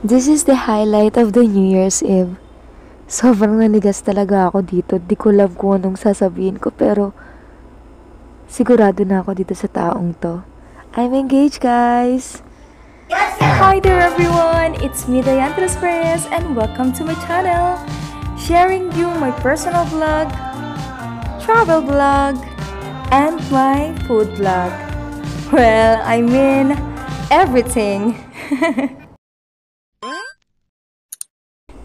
This is the highlight of the New Year's Eve. Sobrang nanigas talaga ako dito. Di ko love kung anong sasabihin ko pero sigurado na ako dito sa taong to. I'm engaged, guys! Hi there everyone! It's me, Diane Perez, and welcome to my channel. Sharing you my personal vlog, travel vlog, and my food vlog. Well, I mean everything.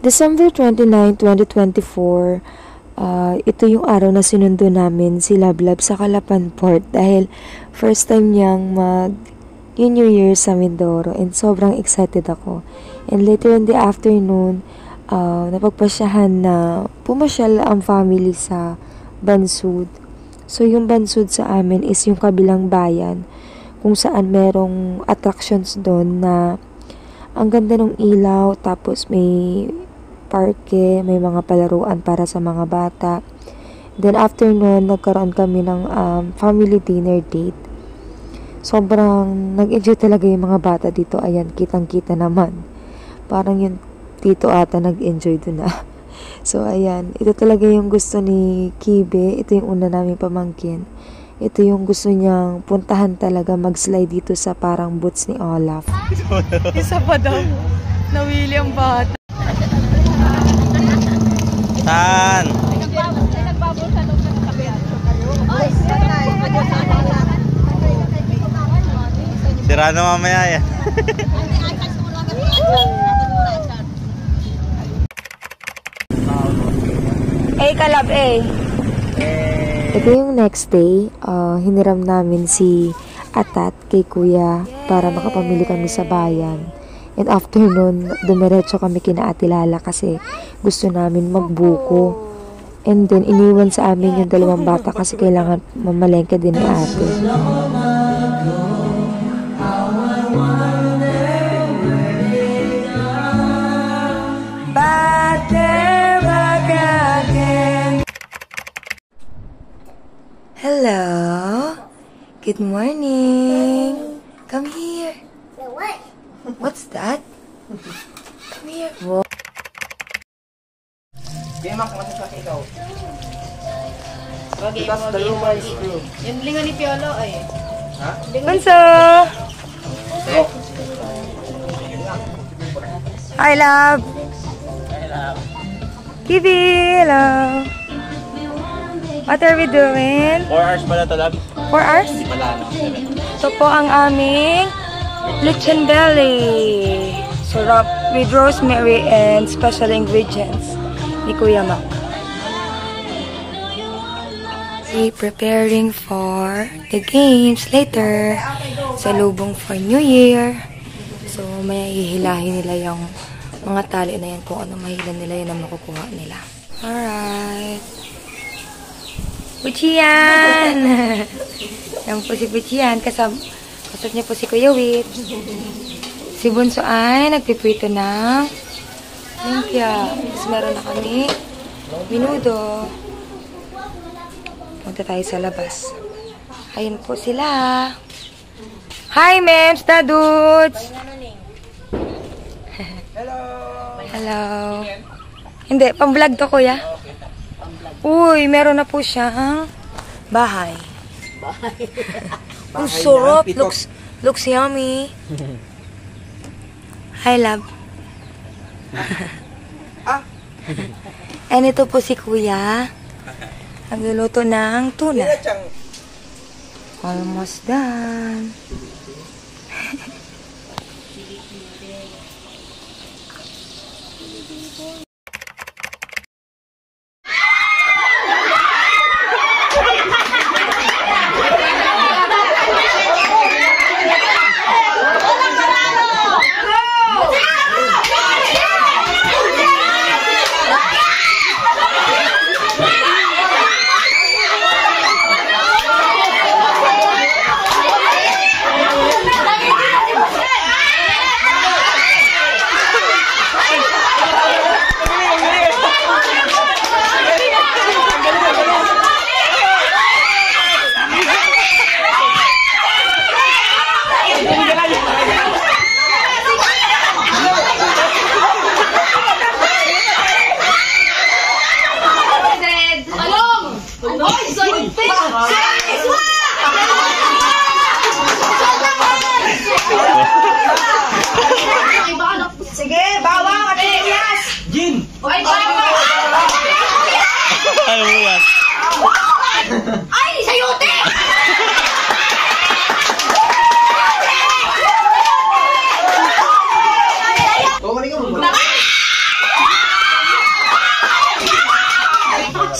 December 29, 2024, ito yung araw na sinundo namin si Lablab sa Calapan Port dahil first time niyang New Year sa Mindoro and sobrang excited ako. And later in the afternoon, napagpasyahan na pumasyal ang family sa Bansud. So yung Bansud sa amin is yung kabilang bayan kung saan merong attractions doon na ang ganda ng ilaw, tapos may parke, may mga palaruan para sa mga bata. Then after nun, nagkaroon kami ng family dinner date. Sobrang nag-enjoy talaga yung mga bata dito. Ayan, kitang-kita naman. Parang yung tito ata nag-enjoy doon na. So ayan, ito talaga yung gusto ni Kibe. Ito yung una naming pamangkin. Ito yung gusto niyang puntahan talaga, mag-slide dito sa parang boots ni Olaf. Isa pa daw. Nawili ang bata. Tan! Nagbabol sa loob ng kabihan. Sira na mamaya yan. Kalab Ito yung next day, hiniram namin si Atat kay Kuya para makapamili kami sa bayan. And after nun, dumiretso kami kina Ate Lala kasi gusto namin magbuko. And then, iniwan sa amin yung dalawang bata kasi kailangan mamalengke din ni ate. Hello? Good morning. Come here. What? What's that? Come here. Whoa. Yung linga ni Piolo ay. Ha? Bunso! Hi, love. Hi, love. Kibi, hello. What are we doing? 4 hours pala ito, love. 4 hours? Di pala, no? Ito po ang aming lechon belly. Sarap with rosemary and special ingredients ni Kuya Mac. We preparing for the games later sa lubong for New Year. So, may hihilahin nila yung mga tali na yan. Kung ano mahilan nila, yan ang makukuha nila. Alright. Puchian! Yan po si Puchian. Kasap niya po si Kuya Wit. Si Bunso ay nagpiprito ng lumpia. Tapos meron na kami minudo. Punta tayo sa labas. Ayun po sila. Hi, Mems, Dadudes! Hello! Hello. Hindi, pang-vlog to, Kuya. Uy, meron na po siyang bahay. Ang sarap. Looks yummy. Hi, love. And ito po si Kuya. Nagluluto ng tuna. Almost done.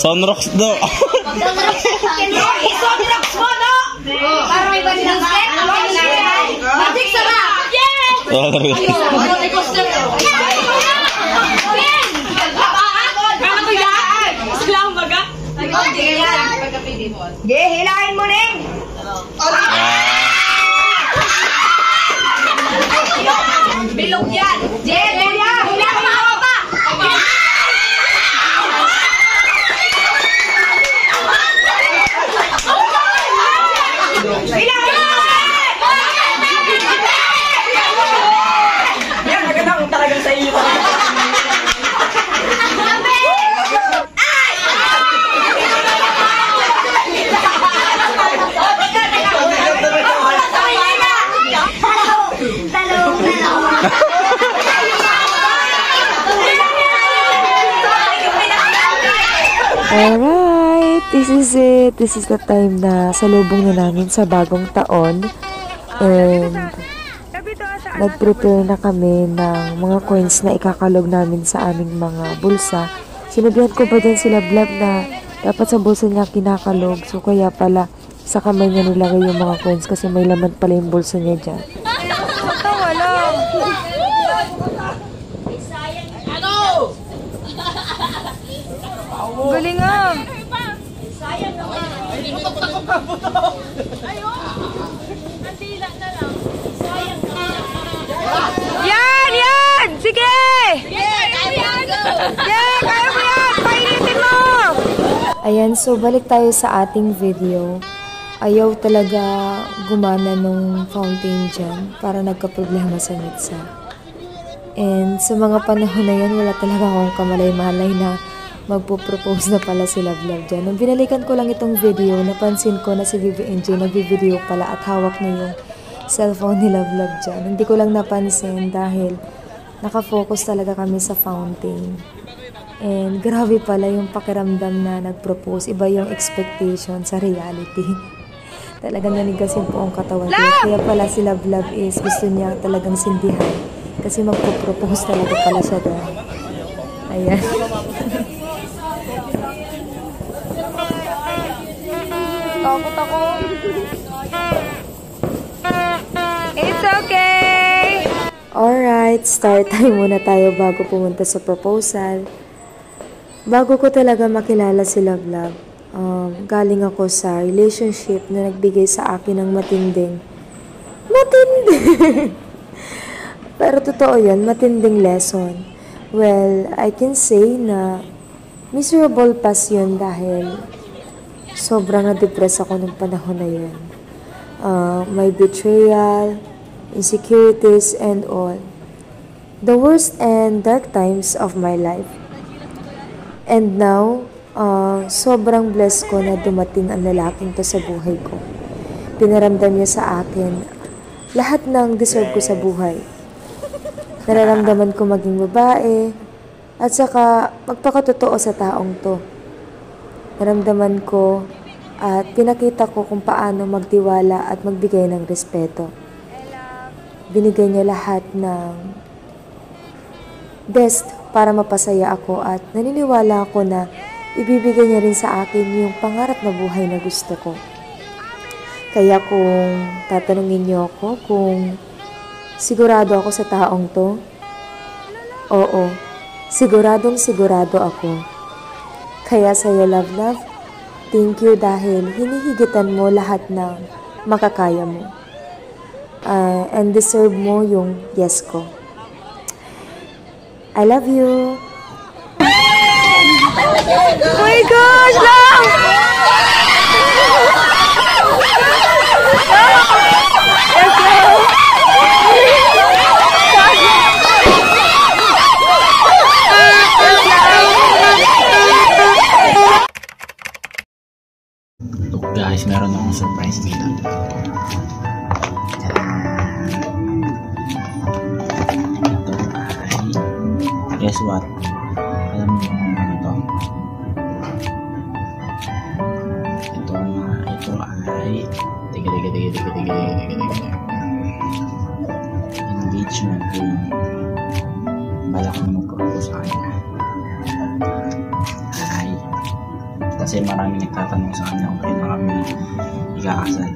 Sunrocks do. Sunrocks mo, no? Para may bali ng set. Magic sarap! Yes! Hilahin mo, Ning! Bilog yan! Kuya! Hula ka mga pa! Hilahin mo! Yan, magandang talagang sa iyo. Alright, this is it. This is the time na salubong na namin sa bagong taon. And nag-prepare na kami ng mga coins na ikakalog namin sa aming mga bulsa. Sinabihan ko ba dyan sila Blab na dapat sa bulsa niya kinakalog. So kaya pala sa kamay niya nilagay yung mga coins kasi may laman pala yung bulsa niya dyan. Galing nga. Yan! Yan! Sige! Kaya mo yan! Painitin mo! Ayan, so balik tayo sa ating video. Ayaw talaga gumana nung fountain dyan para nagka-problema sa mitsa. And sa mga panahon na yan, wala talaga akong kamalay-malay na magpo-propose na pala si Love Love dyan. Nung binalikan ko lang itong video, napansin ko na si BBNJ nagbi-video pala at hawak na yung cellphone ni Love Love dyan. Hindi ko lang napansin dahil nakafocus talaga kami sa fountain. And grabe pala yung pakiramdam na nag-propose. Iba yung expectation sa reality. Talagang nanigas yung buong katawan. Kaya pala si Love Love is gusto niya talagang sindihan. Kasi magpo-propose talaga pala siya doon. Ayan. Takot ako. It's okay! Alright, start time muna tayo bago pumunta sa proposal. Bago ko talaga makilala si Love Love, galing ako sa relationship na nagbigay sa akin ng matinding pero totoo yan, matinding lesson. Well, I can say na miserable pass yun dahil sobrang na-depress ako nung panahon na yun. May betrayal, insecurities, and all. The worst and dark times of my life. And now, sobrang blessed ko na dumating ang lalaking to sa buhay ko. Pinaramdam niya sa akin lahat ng deserve ko sa buhay. Nararamdaman ko maging babae at saka magpakatotoo sa taong to. Naramdaman ko at pinakita ko kung paano magtiwala at magbigay ng respeto. Binigay niya lahat ng best para mapasaya ako at naniniwala ako na ibibigay niya rin sa akin yung pangarap na buhay na gusto ko. Kaya kung tatanungin niyo ako kung sigurado ako sa taong to, oo, siguradong sigurado ako. Kaya sa'yo, Love Love, thank you dahil hinihigitan mo lahat ng makakaya mo. And deserve mo yung yes ko. I love you. Oh my gosh! Love! Guys, meron akong surprise dito. Guess what? Alam mo kung ano to? Ito ay engagement ring. Balak na mag-propose sa kanya. Ay Kasi marami nagtatanong sa kanya kung kailan kami ikakasal.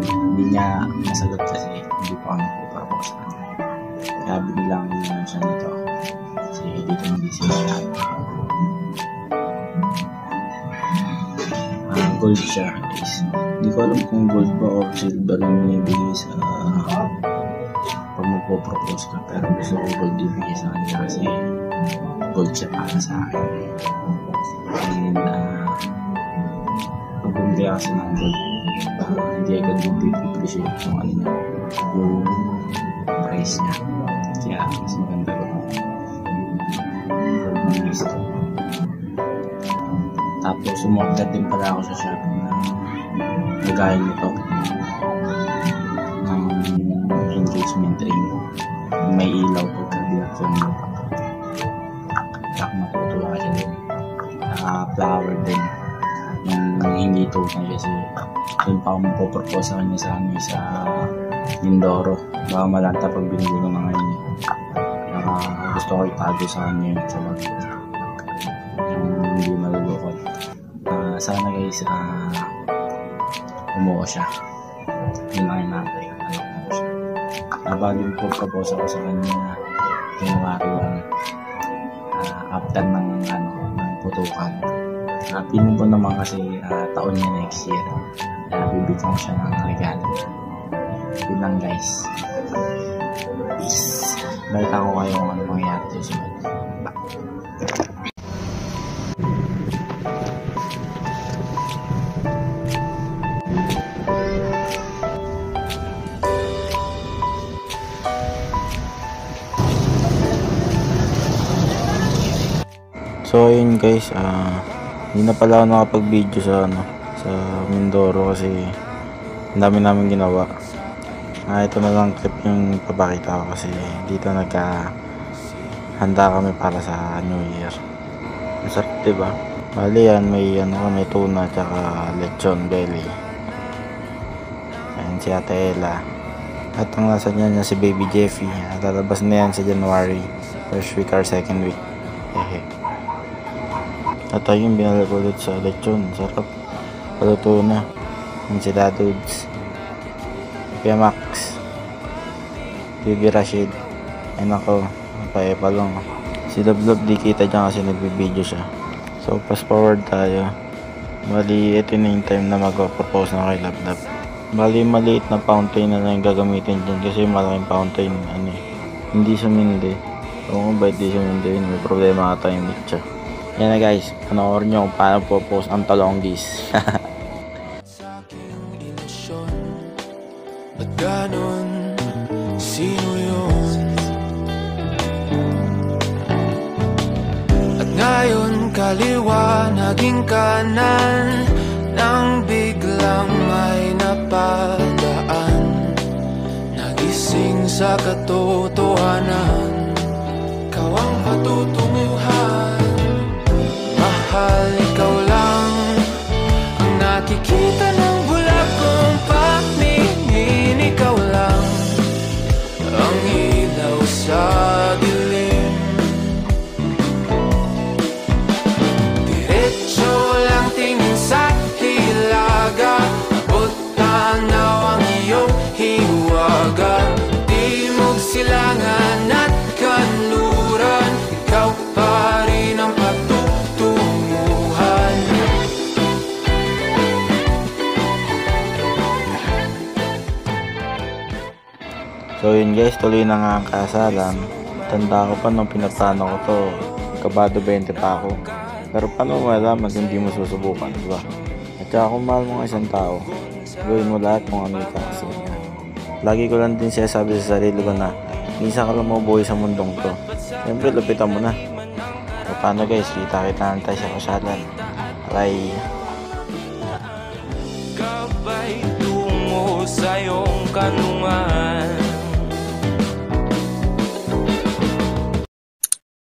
Hindi niya nasagot kasi hindi pa kami propose sa kanya. Kaya binilang siya nito. Kasi dito mag-isip siya. Gold siya guys. Hindi ko alam kung gold ba o silver yung ibigay sa pag magpo-propose ka, pero gusto ko gold ibigay sa kanya kasi gold siya para sa akin. And pag bumili kasi ng gold, hindi agad mag-appreciate yung ano niya, yung price niya. Kaya mas maganda ko gold ng gusto. Tapos sumorder din pala ako sa Shopee na lagay nito ng engagement ring. May ilaw pagka-binuksan mo. Kaya matutuwa siya din. Flower din. Yung hindi tunay kasi doon pa ako magpo-propose sa kanya sa Mindoro. Baka malanta pag binili ko na ngayon. Gusto ko itago sa kanya yun sa bag. Yung hindi malulukot. Sana guys, umuo siya. Yun lang yung natin. Umuo siya. Nabali po propose ako sa kanya January 1. After ng putukan. Pinuno ko naman kasi taon niya next year. Bibigyan siya ng regalo. Yun lang guys. Peace. Balita ko kayo kung ano mangyayari sa sunod. So ayun guys, hindi na pala ako nakapag-video sa Mindoro kasi ang dami namin ginawa. Ito na lang clip yung papakita ko kasi dito nagka-handa kami para sa New Year. Masarap diba? Bali yan, may tuna tsaka lechon belly. Ayan si Ate Ella. At ang nasa niya si Baby Jeffy. Lalabas na yan sa January, first week or second week. Hehe. At ayun, binalik ulit sa lechon. Sarap. Paluto na. Yung si Dadudes. Kuya Max. Bibi Rashid. Ay nako. Pa lang. Si Lablab di kita dyan kasi nagbibideo siya. So fast forward tayo. Bali, ito na yung time na mag-propose na kay Lablab. Bali, maliit na fountain na lang yung gagamitin dyan. Kasi malaking fountain. Hindi sumindi. Oo, ba't di sumindi? May problema ata yung niche. Yan na guys, panoorin nyo kung paano po-post ang talonggis. Sa aking ilusyon, ba't ganon? Sino yun? At ngayon kaliwa, naging kanan, nang biglang may napadaan. Nagising sa katotohanan, ikaw ang patutunguhan. Mahal, ikaw lang ang nakikita ng bulag kong paningin. Ikaw lang ang ilaw sa dilim. Diretso lang tingin sa hilaga, abot tanaw ang iyong hiwaga. Timog silangan at kanluran, ikaw pa rin ang patutunguhan. So yun guys, tuloy na nga ang kasalan. Tanda ko pa nung pinaplano ko to, kabado 20 pa ako. Pero paano mo malaman kung hindi mo susubukan, diba? At saka kung mahal mo ng isang tao, gawin mo lahat kung ano itakas niya. Lagi ko lang din sinasabi sa sarili ko na minsan ka lang mabuhay sa mundong to. Siyempre lupitan mo na. So paano guys, kita-kita na tayo sa kasalan. Bye!